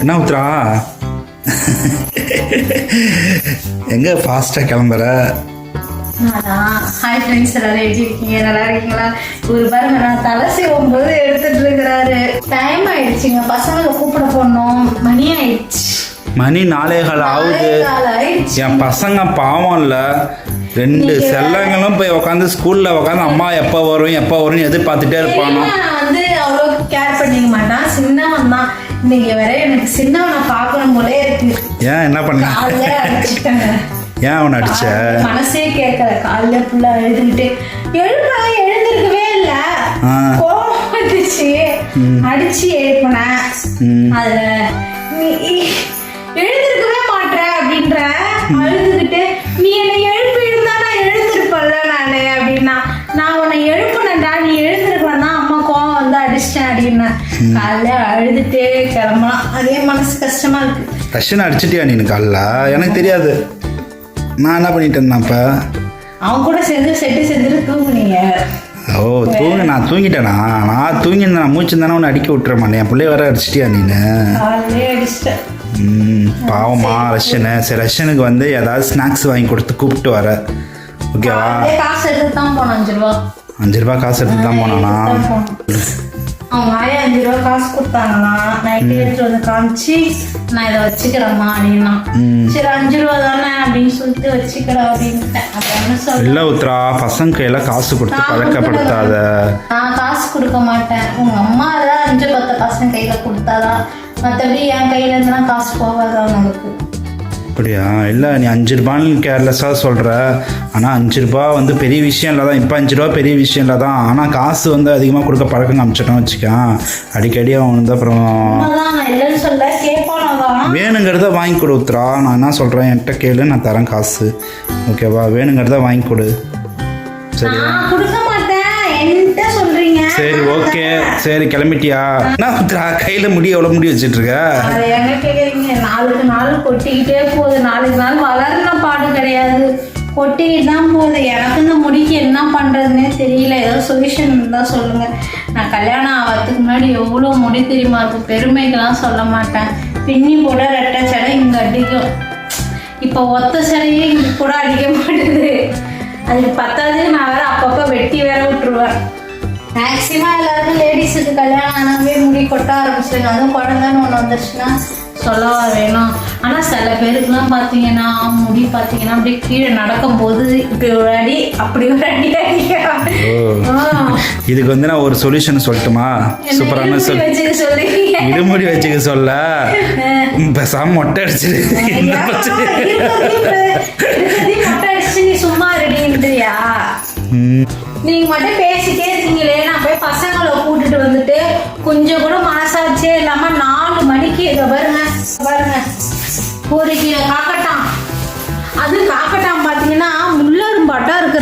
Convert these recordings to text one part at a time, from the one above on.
என்ன உத்ரா எங்க ஃபாஸ்டா கிளம்புற? ஹாய் ஃப்ரெண்ட்ஸ், எல்லாரும் எப்படி இருக்கீங்க? நல்லா இருக்கீங்களா? ஒரு பாருங்க, நான் தலை செய்யும்போது எடுத்துட்டு இருக்கிறாரு. டைம் ஆயிடுச்சுங்க, பசங்களை கூப்பிட போனோம். மணி ஆயிடுச்சு, மணி 4:15 ஆகுது. என் பசங்க பாவம் இல்ல, 2 செல்லங்களும் போய் உட்காந்து ஸ்கூல்ல உட்காந்து அம்மா எப்போ வரும் எப்போ வரும்னு எதிர்பார்த்துட்டே இருப்பாங்க. வந்து அவ்வளோ கேர் பண்ணிக்க மாட்டான். சின்னவன் தான். இன்னைக்கு வேற எனக்கு சின்னவனை பார்க்கணும் போலே இருக்கு. ஏன் என்ன பண்ண? ஏன் அவனை அடிச்ச? மனசே கேட்கல. காலைல ஃபுல்லா எழுதுகிட்டு எழுந்திருக்கவே இல்லை. கோபம் வந்துச்சு, அடிச்சு எழுப்பினேன். அதுல நீ எழுந்திருக்கவே மாட்டேற அப்படின்ற அழுதுகிட்டு, நீ என்னை எழுப்பி இருந்தா நான் எழுந்திருப்பேன்ல நானு அப்படின்னா, நான் உன்னை எழுப்புனேன்டா, நீ எழுந்திருக்கலாம் தான், அம்மா கோவம் வந்து அடிச்சிட்டேன் அப்படின்னா. காலைல அழுதுட்டே கிளம்பலாம். அதே மனசு கஷ்டமா இருக்கு. ரஷ்யன் அடிச்சிட்டியா நீ காலைல? எனக்கு தெரியாது. நான் என்ன பண்ணிட்டு இருந்தேன் அப்ப? அவன் கூட சேர்ந்து செட்டு தூங்குனீங்க. ஓ தூங்க, நான் தூங்கிட்டேனா? நான் தூங்கிருந்தேன், நான் மூச்சுருந்தானே உன்னை அடிக்க விட்டுற மாட்டேன். என் பிள்ளைய வர அடிச்சிட்டியா நீனு? பாவமா ரஷ்யனு. சரி, ரஷ்யனுக்கு வந்து ஏதாவது ஸ்நாக்ஸ் வாங்கி கொடுத்து கூப்பிட்டு வர, ஓகேவா? காசு எடுத்து தான் போனோம். 5 ரூபா. 5 ரூபா காசு எடுத்து தான் போனானா? அவங்க ஆயா 5 ரூபா காசு கொடுத்தாங்களா, நைட்டு எடுத்து வந்து காமிச்சு, நான் இதை வச்சுக்கிறேம்மா அப்படின்னா. சரி 5 ரூபா தானே அப்படின்னு சொல்லிட்டு வச்சுக்கிறேன் அப்படின்ட்டேன். இல்ல உத்ரா, பசங்க கையில காசு கொடுத்து பழக்கப்படுத்தாத. நான் காசு கொடுக்க மாட்டேன். உங்க அம்மா தான் 5-10 பசங்க கையில கொடுத்தாதான், மற்றபடி என் கையில இருந்துலாம் காசு போகாதான் உங்களுக்கு. அப்படியா? இல்லை, நீ 5 ரூபான்னு கேர்லெஸ்ஸாக சொல்கிற. ஆனால் 5 ரூபா வந்து பெரிய விஷயம் இல்லை தான். இப்போ 5 ரூபா பெரிய விஷயம் இல்லை தான். ஆனால் காசு வந்து அதிகமாக கொடுக்க பழக்கம் காமிச்சிட்டோம் வச்சுக்கேன். அடிக்கடி அவன் வந்து அப்புறம் வேணுங்கிறத வாங்கி கொடு உத்ரா. நான் என்ன சொல்கிறேன், என்கிட்ட கேளு, நான் தரேன் காசு, ஓகேவா? வேணுங்கிறத வாங்கி கொடு, சரியா? சரி ஓகே, சரி கிளம்பிட்டியா? என்ன உத்ரா கையில முடி எவ்வளோ முடி வச்சுட்டு இருக்க? நாளுக்கு நாள் கொட்டிக்கிட்டே போகுது. நாளுக்கு நாள் வளர்ன பாடு கிடையாது, கொட்டிக்கிட்டு தான் போகுது. எனக்கு இந்த முடிக்கு என்ன பண்றதுன்னே தெரியல. ஏதோ சொல்யூஷன் இருந்தா சொல்லுங்க. நான் கல்யாணம் ஆகிறதுக்கு முன்னாடி எவ்வளோ முடி தெரியுமா இருக்கும். பெருமைக்கெல்லாம் சொல்ல மாட்டேன். பின்னி போட ரெட்டை சடை இங்க அடிக்கும். இப்போ ஒத்த சடையே இங்க கூட அடிக்க மாட்டேது. அதுக்கு பத்தாது, நான் வேற அப்பப்போ வெட்டி வேற விட்டுருவேன். மேக்சிமம் எல்லாருக்கும் லேடிஸுக்கு கல்யாணம் ஆனாவே முடி கொட்ட ஆரம்பிச்சிருங்க. அதுவும் குழந்தைன்னு ஒன்று வந்துருச்சுன்னா சொல்லவா வேணும். ஆனால் சில பேருக்குலாம் பார்த்தீங்கன்னா முடி பார்த்தீங்கன்னா அப்படியே கீழே நடக்கும்போது இப்படி ஒரு அடி அப்படி ஒரு அடி இதுக்கு வந்து நான் ஒரு சொல்யூஷன் சொல்லட்டுமா? சூப்பரான சொல்லி இடுமுடி வச்சுக்க சொல்ல, பேசாம மொட்டை அடிச்சிரு. மொட்டை அடிச்சு நீ சும்மா ரெடின்றியா? நீங்க மட்டும் பேசிட்டே இருக்கீங்களே. நான் போய் பசங்களை கூட்டிட்டு வந்துட்டு கொஞ்சம் கூட மனசாட்சியே இல்லாம 4 மணிக்கு இதை பாருங்க பாருங்க 1 கிலோ காக்கட்டான். அது காக்கட்டான் பாத்தீங்கன்னா முள்ளரும்பாட்டா இருக்கு,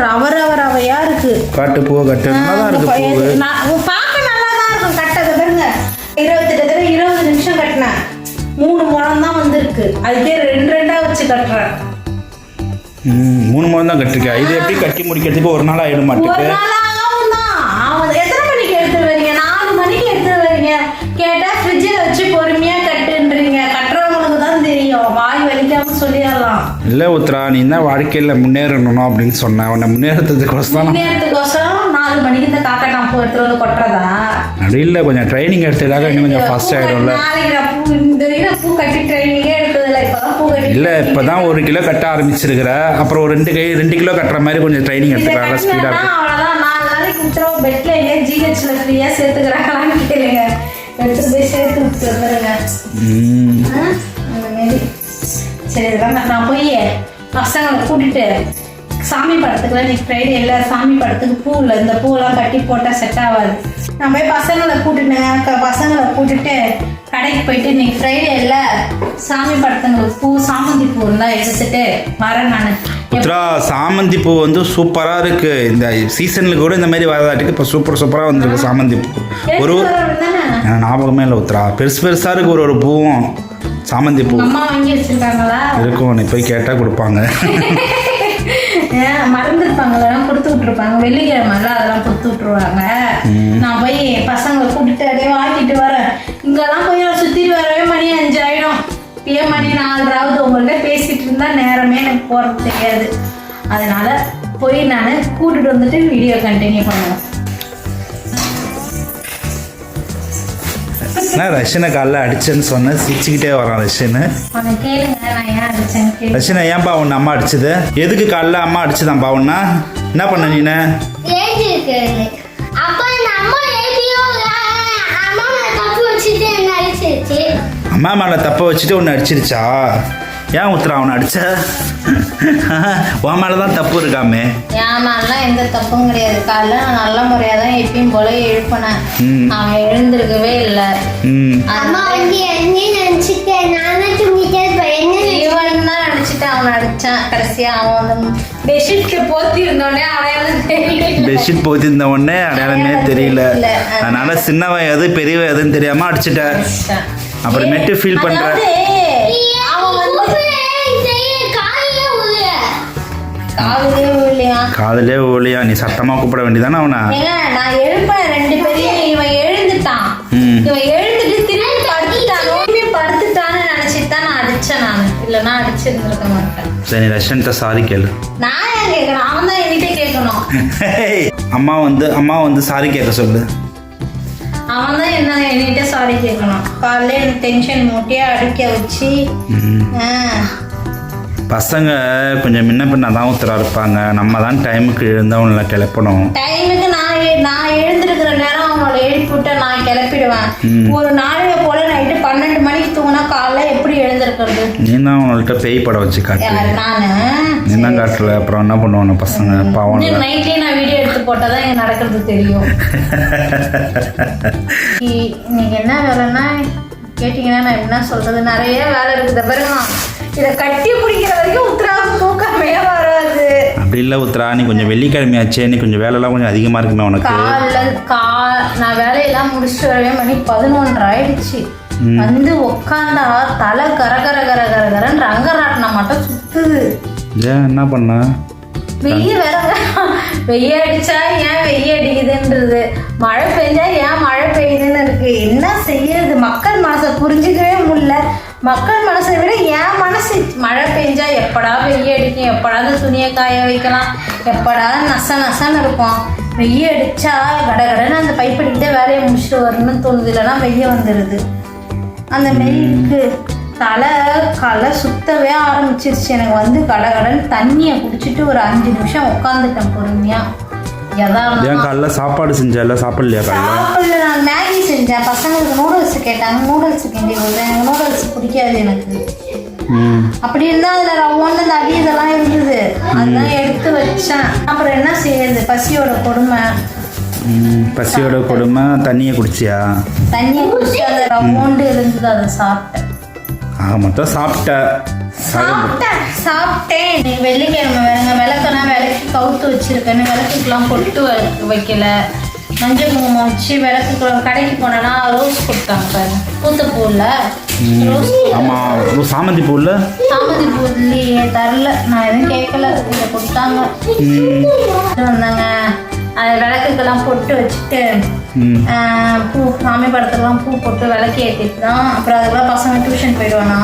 ரவையா இருக்கு. காட்டு பூ கட்டு பார்க்க நல்லா தான் இருக்கும். கட்டதை பாருங்க, 20 நிமிஷம் கட்டினேன். 3 முழம் தான் வந்திருக்கு. அதுக்கே 2 வச்சு கட்டுறேன். 3 முறை தான் கட்டிருக்கா. இது எப்படி கட்டி முடிக்கிறதுக்கு ஒரு நாள் ஆயிடும் மாட்டுக்கு? எத்தனை மணிக்கு எடுத்து வரீங்க? 4 மணிக்கு எடுத்து வரீங்க. கேட்டா ஃப்ரிட்ஜில் வச்சு பொறுமையா கட்டுன்றீங்க. கட்டுறவங்களுக்கு தான் தெரியும். வாய் வலிக்காம சொல்லிடலாம். இல்ல உத்ரா, நீ என்ன வாழ்க்கையில முன்னேறணும் அப்படின்னு சொன்ன. உன்னை முன்னேறதுக்கோசரம் 4 மணிக்கு இந்த காக்கட்டான் பூ எடுத்து வந்து கொட்டுறதா? அப்படி இல்லை, கொஞ்சம் ட்ரைனிங் எடுத்ததாக இன்னும் கொஞ்சம் ஃபாஸ்ட் ஆகிடும்ல. பூ கட்டி ட்ரைனிங்கே எடுத்ததில்ல. இப்போதான் பூ கட்டி இல்லை, இப்போ தான் 1 கிலோ கட்ட ஆரம்பிச்சிருக்கிற. அப்புறம் ஒரு 2 கிலோ கட்டுற மாதிரி கொஞ்சம் ட்ரைனிங் எடுத்துக்கலாம், ஸ்பீடாக. அவ்வளோதான். 4 நாளைக்கு விட்டுறோம். பெட்டில் எங்கே ஜிஹெச்சில் ஃப்ரீயாக சேர்த்துக்கிறாங்களான்னு கேளுங்க. எடுத்து போய் சேர்த்து விட்டு வந்துடுங்க. அந்த மாரி சரி, இதெல்லாம் நான் போய் பசங்களை கூட்டிட்டு சாமி படத்துக்குலாம் இன்னைக்கு ஃப்ரைடே இல்லை. சாமி படத்துக்கு பூ இல்லை, இந்த பூவெல்லாம் கட்டி போட்டால் செட் ஆகாது. நான் போய் பசங்களை கூட்டிட்டு கடைக்கு போயிட்டு இன்னைக்கு ஃப்ரைடே இல்லை, சாமி படத்துங்களுக்கு பூ, சாமந்தி பூ எல்லாம் எடுத்துட்டு வரேன் நான். உத்ரா, சாமந்தி பூ வந்து சூப்பராக இருக்கு. இந்த சீசனில் கூட இந்த மாதிரி வரதாட்டுக்கு இப்போ சூப்பராக வந்துருக்கு சாமந்தி பூ. ஒரு ஞாபகமே இல்லை உத்ரா, பெருசாக இருக்கு ஒரு பூவும். சாமந்தி பூ அம்மா வாங்கி வச்சிருக்காங்களா? இருக்கும், நீ போய் கேட்டால் கொடுப்பாங்க. மறந்துருப்பாங்களா? கொடுத்து விட்டுருப்பாங்க. வெள்ளிக்கிழமை அதெல்லாம் கொடுத்து விட்டுருவாங்க. நான் போய் பசங்களை கூட்டிட்டு அப்படியே வாங்கிட்டு வரேன். இங்கெல்லாம் போய் சுத்திட்டு வரவே மணி மணி 4:30 உங்கள்கிட்ட பேசிட்டு இருந்தா நேரமே எனக்கு போறது தெரியாது. அதனால போய் நான் கூட்டிட்டு வந்துட்டு வீடியோ கண்டினியூ பண்ணுவேன். ரஷனை காலைல அடிச்சேன்னு சொன்னேன், சிரிச்சுக்கிட்டே வரான் ரஷனு. அவனை கேளுங்க நான் ஏன் அடிச்சேன்னு கேளு. ரஷனா ஏன்பா உன்னை அம்மா அடிச்சது? எதுக்கு காலைல அம்மா அடிச்சுதான்ப்பா உன்ன? என்ன பண்ண நீனு? அம்மா மேல தப்ப வச்சுட்டு உன்னை அடிச்சிருச்சா? ஏன் உத்தரா அவனை அடிச்ச? உன் மேலதான் தப்பு இருக்காமே. என் மேலாம் எந்த தப்பும் கிடையாது. காலைல நான் நல்ல முறையா தான் எப்பயும் போல எழுப்பினேன். அவன் எழுந்திருக்கவே இல்லை. இவன் தான் நினைச்சிட்டு அவனை அடிச்சான். கடைசியா அவன் வந்து பெட்ஷீட்ல போத்தி இருந்தோடனே அடையாளம் தெரியல. பெட்ஷீட் போத்தி இருந்த உடனே அடையாளமே தெரியல. அதனால சின்னவன் எது பெரியவன் எதுன்னு தெரியாம அடிச்சுட்ட. அப்புறமேட்டு ஃபீல் பண்ற. காதலே ஊழியா? நீ சத்தமா கூப்பிட வேண்டியதானே அவனை? நான் எழுப்பேன் 2 பேரையும். இவன் எழுந்துட்டான். இவன் எழுந்துட்டு திரும்பி படுத்துட்டான்னு நினைச்சிட்டு தான் நான் அடிச்சேன். நான் இல்லைன்னா அடிச்சிருந்திருக்க மாட்டேன். சரி ரஷன்ட்ட சாரி கேளு. நான் ஏன் கேட்கணும்? அவன் தான் என்கிட்ட கேட்கணும். அம்மா வந்து சாரி கேட்க சொல்லு. அவன் தான் என்ன என்கிட்ட சாரி கேட்கணும். காலைல எனக்கு டென்ஷன் மூட்டியா அடிக்க வச்சு. பசங்க கொஞ்சம் முன்ன பின்னா தான் உத்தரா இருப்பாங்க. நம்ம தான் டைமுக்கு எழுந்தவங்கள கிளப்பணும். டைமுக்கு நான் எழுந்திருக்கிற நேரம் அவங்கள எழுப்பிவிட்டு நான் கிளப்பிடுவேன். ஒரு நாளைய போல நைட்டு 12 மணிக்கு தூங்கினா காலைல எப்படி எழுந்திருக்கிறது? நீ தான் அவங்கள்ட்ட பேய் படம் வச்சு காட்டு. நீ தான் காட்டல, அப்புறம் என்ன பண்ணுவாங்க பசங்க பாவம். நைட்லயே நான் வீடியோ எடுத்து போட்டாதான் எனக்கு நடக்கிறது தெரியும். இன்னைக்கு என்ன வேலைன்னா கேட்டீங்கன்னா நான் என்ன சொல்றது, நிறைய வேலை இருக்குது. பாருங்க, இதை கட்டி பிடிக்கிற வரைக்கும் உத்தராவுக்கு தூக்கமே வராது. அப்படி இல்லை உத்தரா, நீ கொஞ்சம் வெள்ளிக்கிழமையாச்சே, நீ கொஞ்சம் வேலைலாம் கொஞ்சம் அதிகமாக இருக்குமே உனக்கு. நான் வேலையெல்லாம் முடிச்சுட்டு வரவே மணி 11:30 ஆயிடுச்சு. வந்து உட்காந்தா தலை கரகரன்னு ரங்கராட்டினம் மட்டும் சுத்துது. ஏன் என்ன பண்ண? வெய்ய வேற வெய்ய அடிச்சா ஏன் வெய்ய அடிக்குதுன்றது, மழை பெஞ்சா ஏன் மழை பெய்யுதுன்னு இருக்கு. என்ன செய்யறது? மக்கள் மனசை புரிஞ்சுக்கவே முடியல. மக்கள் மனசை விட என் மனசு மழை பெஞ்சா எப்படா வெய்ய அடிக்கும், எப்படா அந்த துணியை காய வைக்கலாம், எப்படா நசன்னு இருக்கும். வெய்ய அடிச்சா கடகடன்னு அந்த பைப் அடிக்கிட்டே வேலையை முடிச்சுட்டு வரணும்னு தோணுது. இல்லைன்னா வெய்ய வந்துடுது. அந்த மாரி தலை சுத்தவே ஆரம்பிச்சிருச்சு. எனக்கு வந்து கடகடன்னு தண்ணியை குடிச்சிட்டு ஒரு 5 நிமிஷம் உட்காந்துட்டேன் பொறுமையா. காலைல சாப்பாடு செஞ்சல? சாப்பிடலையா? சாப்பிடல. நான் மேகி செஞ்சேன். பசங்களுக்கு நூடுல்ஸ் கேட்டாங்க, நூடுல்ஸ் கிண்டி கொடுத்தேன். எனக்கு நூடுல்ஸ் பிடிக்காது எனக்கு. அப்படி இருந்தா அதுல ரவ்வான்னு இந்த அடி இதெல்லாம் இருந்தது, அதெல்லாம் எடுத்து வச்சேன். அப்புறம் என்ன செய்யறது, பசியோட கொடுமை. தண்ணியை குடிச்சியா? தண்ணியை குடிச்சு அந்த ரவ்வோண்டு இருந்தது, அதை சாப்பிட்டேன். மொத்தம் சாப்பிட்டேன். நீ வெள்ளிக்கிழமை வேணுங்க, விளக்கெல்லாம் விளக்கி கவுத்து வச்சிருக்கேன்னு விளக்குக்கெல்லாம் பொட்டு வைக்கல. மஞ்சள் குங்குமம் வச்சு விளக்குக்குள்ள கடைக்கு போனேன்னா ரோஸ் கொடுத்தாங்க பாருங்க, பூத்த பூவில் ரோஸ். சாமந்தி பூ இல்லையே, தரல. நான் எதுவும் கேட்கல, இதை கொடுத்தாங்க. வந்தாங்க. அது விளக்குக்கெல்லாம் பொட்டு வச்சுட்டு பூ சாமி படத்துக்கெல்லாம் பூ போட்டு விளக்கு ஏற்றிட்டு தான். அப்புறம் அதுக்கெல்லாம் பசங்க டியூஷன் போயிடுவானா.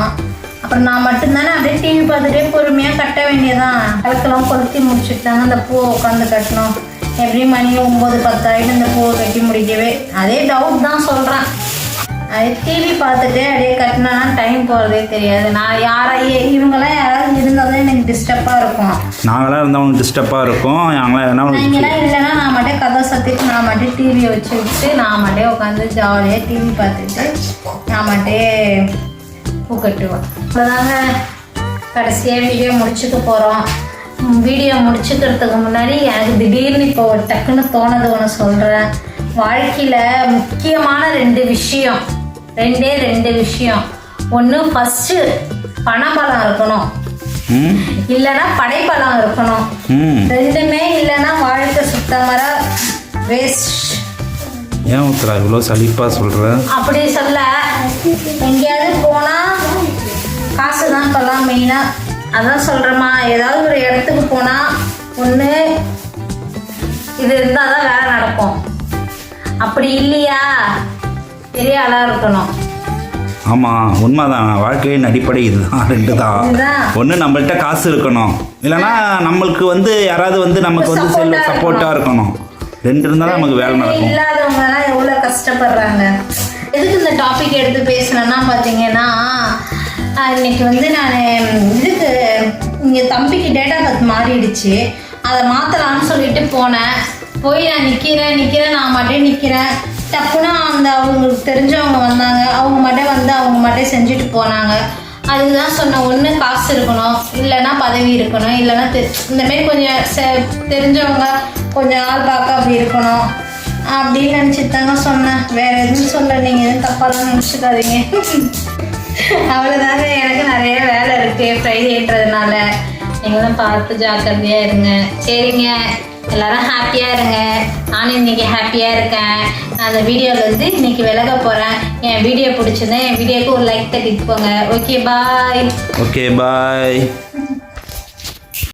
அப்புறம் நான் மட்டும்தானே அப்படியே டிவி பார்த்துட்டே பொறுமையாக கட்ட வேண்டியதான். விளக்கெல்லாம் கொளுத்தி முடிச்சுட்டாங்க. அந்த பூவை உட்காந்து கட்டணும். எப்படியும் மணி 9-10 ஆகிட்டு இந்த பூவை கட்டி முடிக்கவே. அதே டவுட் தான் சொல்கிறேன். அதே டிவி பார்த்துட்டு அப்படியே கட்டினா டைம் போகிறதே தெரியாது. நான் இவங்கெல்லாம் யாராவது இருந்தால் தான் எனக்கு டிஸ்டர்பாக இருக்கும். நாங்களாம் இருந்தால் உங்களுக்கு டிஸ்டர்பாக இருக்கும். நீங்களாம் இல்லைன்னா நான் மட்டும் கதை சத்திட்டு நான் மட்டும் டிவியை வச்சுக்கிட்டு நான் மட்டும் உட்காந்து ஜாலியாக டிவி பார்த்துட்டு நான் மட்டும் பூ கட்டுவேன். அவ்வளோதாங்க, கடைசியாக வீடியோ முடிச்சுக்க போகிறோம். வீடியோ முடிச்சுக்கிறதுக்கு முன்னாடி எனக்கு திடீர்னு இப்போ டக்குன்னு தோணது ஒன்று சொல்கிறேன். வாழ்க்கையில் முக்கியமான 2 விஷயம், 2 விஷயம். ஒன்று ஃபஸ்ட்டு பணபலம் இருக்கணும், இல்லைன்னா படைப்பலம் இருக்கணும். 2மே இல்லைன்னா வாழ்க்கை சுத்தமர வேஸ்ட். ஏன் உத்தரா இவ்வளோ சலிப்பாக சொல்கிறேன்? அப்படி சொல்ல, எங்கேயாவது போனால் காசு தான் இப்போல்லாம் மெயினாக. அதான் சொல்கிறேம்மா, ஏதாவது ஒரு இடத்துக்கு போனால் ஒன்று இது இருந்தால் தான் வேலை நடக்கும். அப்படி இல்லையா பெரிய ஆளாக இருக்கணும். ஆமாம் உண்மைதான். வாழ்க்கையின் அடிப்படை இதுதான், 2 தான். இதுதான். ஒன்று நம்மள்ட்ட காசு இருக்கணும், இல்லைன்னா நம்மளுக்கு வந்து யாராவது வந்து நமக்கு வந்து சப்போர்ட்டாக இருக்கணும். 2 இருந்தாலும் நமக்கு வேலை நடக்கும். இல்லாதவங்கலாம் எவ்வளோ கஷ்டப்படுறாங்க. எதுக்கு இந்த டாபிக் எடுத்து பேசுனேன்னா பார்த்தீங்கன்னா, இன்னைக்கு வந்து நான் இதுக்கு இங்கே தம்பிக்கு டேட்டா பர்த் மாறிடுச்சு, அதை மாற்றலான்னு சொல்லிட்டு போனேன். போய் நான் நிற்கிறேன், நான் மட்டும் நிற்கிறேன். டப்புனா அந்த அவங்களுக்கு தெரிஞ்சவங்க வந்தாங்க, அவங்க மட்டும் செஞ்சுட்டு போனாங்க. அதுதான் சொன்னேன், ஒன்று காசு இருக்கணும், இல்லைன்னா பதவி இருக்கணும், இல்லைன்னா இந்தமாரி கொஞ்சம் தெரிஞ்சவங்க கொஞ்சம் நாள் பார்க்க அப்படி இருக்கணும் அப்படின்னு நினச்சிட்டாங்க சொன்னேன். வேற எதுவும் சொல்ல, நீங்கள் எதுவும் தப்பாலாம் நினச்சிக்காதீங்க. அவ்வளோதாங்க. எனக்கு நிறைய வேலை இருக்குது ஃப்ரைடேன்றதுனால. நீங்களும் பார்த்து ஜாக்கிரதையாக இருங்க. சரிங்க, எல்லாரும் ஹாப்பியாக இருங்க. நானும் இன்னைக்கு ஹாப்பியாக இருக்கேன். நான் அந்த வீடியோவில் இன்னைக்கு விலக போகிறேன். என் வீடியோ பிடிச்சிருந்தேன், என் வீடியோக்கு ஒரு லைக் தட்டிட்டு போங்க. Okay bye. Okay bye.